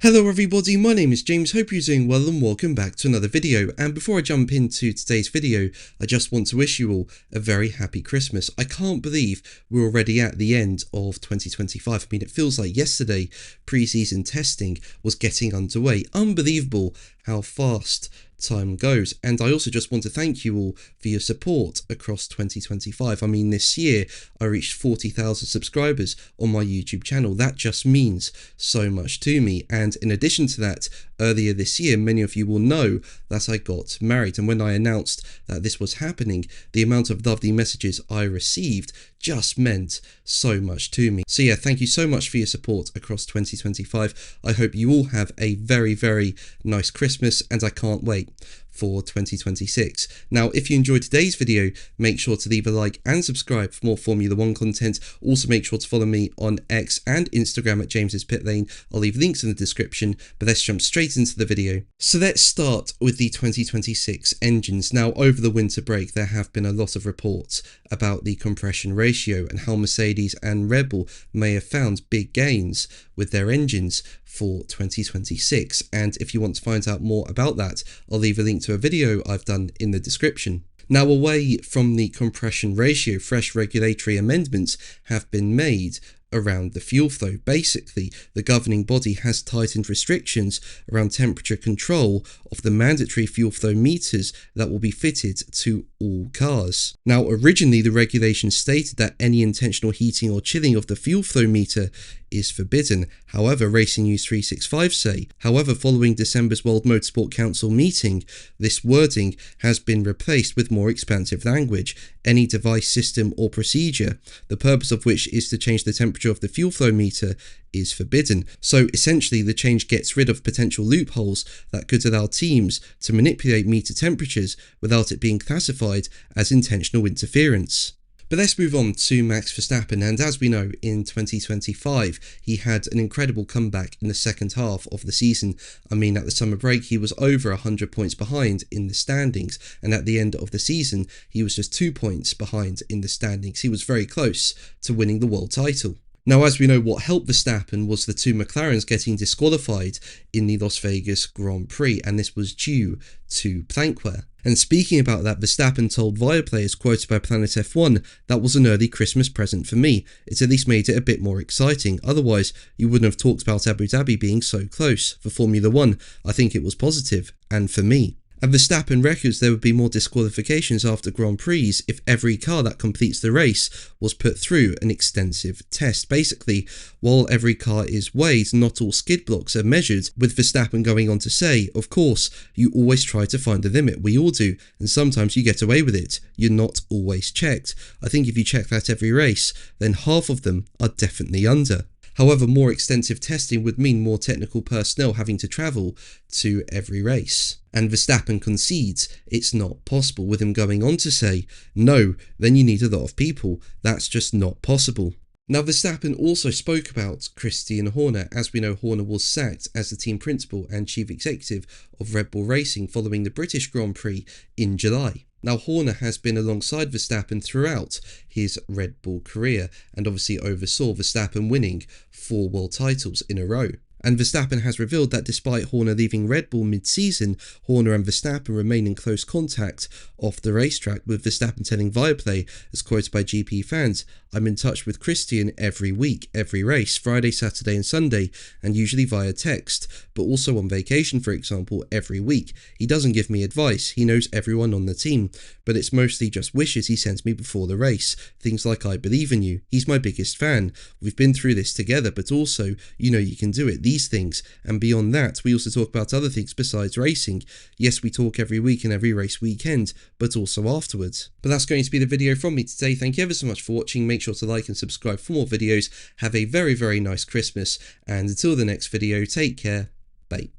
Hello everybody, my name is James, hope you're doing well and welcome back to another video. And before I jump into today's video, I just want to wish you all a very happy Christmas. I can't believe we're already at the end of 2025. I mean, it feels like yesterday pre-season testing was getting underway. Unbelievable how fast time goes. And I also just want to thank you all for your support across 2025. I mean, this year I reached 40,000 subscribers on my YouTube channel. That just means so much to me. And in addition to that, earlier this year, many of you will know that I got married. And when I announced that this was happening, the amount of lovely messages I received just meant so much to me. So yeah, thank you so much for your support across 2025. I hope you all have a very, very nice Christmas, and I can't wait for 2026. Now, if you enjoyed today's video, make sure to leave a like and subscribe for more Formula 1 content. Also, make sure to follow me on X and Instagram at James's Pit Lane. I'll leave links in the description, but let's jump straight into the video. So let's start with the 2026 engines. Now, over the winter break, there have been a lot of reports about the compression ratio and how Mercedes and Red Bull may have found big gains with their engines for 2026. And if you want to find out more about that, I'll leave a link to a video I've done in the description. Now, away from the compression ratio, fresh regulatory amendments have been made around the fuel flow. Basically, the governing body has tightened restrictions around temperature control of the mandatory fuel flow meters that will be fitted to all cars. Now, originally the regulation stated that any intentional heating or chilling of the fuel flow meter is forbidden. However, Racing News 365 say, following December's World Motorsport Council meeting, this wording has been replaced with more expansive language. Any device, system or procedure, the purpose of which is to change the temperature of the fuel flow meter, is forbidden. So essentially, the change gets rid of potential loopholes that could allow teams to manipulate meter temperatures without it being classified as intentional interference. But let's move on to Max Verstappen, and as we know, in 2025 he had an incredible comeback in the second half of the season. I mean, at the summer break he was over 100 points behind in the standings, and at the end of the season he was just 2 points behind in the standings. He was very close to winning the world title. Now, as we know, what helped Verstappen was the two McLarens getting disqualified in the Las Vegas Grand Prix, and this was due to plank wear. And speaking about that, Verstappen told Viaplay, as quoted by Planet F1, "That was an early Christmas present for me. It at least made it a bit more exciting. Otherwise, you wouldn't have talked about Abu Dhabi being so close. For Formula 1, I think it was positive, and for me." And Verstappen reckons there would be more disqualifications after Grand Prix if every car that completes the race was put through an extensive test. Basically, while every car is weighed, not all skid blocks are measured, with Verstappen going on to say, of course, you always try to find the limit, we all do, and sometimes you get away with it. You're not always checked. I think if you check that every race, then half of them are definitely under. However, more extensive testing would mean more technical personnel having to travel to every race. And Verstappen concedes it's not possible, with him going on to say, "No, then you need a lot of people. That's just not possible." Now, Verstappen also spoke about Christian Horner. As we know, Horner was sacked as the team principal and chief executive of Red Bull Racing following the British Grand Prix in July. Now, Horner has been alongside Verstappen throughout his Red Bull career and obviously oversaw Verstappen winning 4 world titles in a row. And Verstappen has revealed that despite Horner leaving Red Bull mid-season, Horner and Verstappen remain in close contact off the racetrack, with Verstappen telling Viaplay, as quoted by GP fans, "I'm in touch with Christian every week, every race, Friday, Saturday and Sunday, and usually via text, but also on vacation, for example, every week. He doesn't give me advice, he knows everyone on the team, but it's mostly just wishes he sends me before the race. Things like, I believe in you, he's my biggest fan, we've been through this together, but also, you know you can do it, these things. And beyond that, we also talk about other things besides racing. Yes, we talk every week and every race weekend, but also afterwards." But that's going to be the video from me today. Thank you ever so much for watching. Make sure to like and subscribe for more videos. Have a very, very nice Christmas, and until the next video, take care. Bye.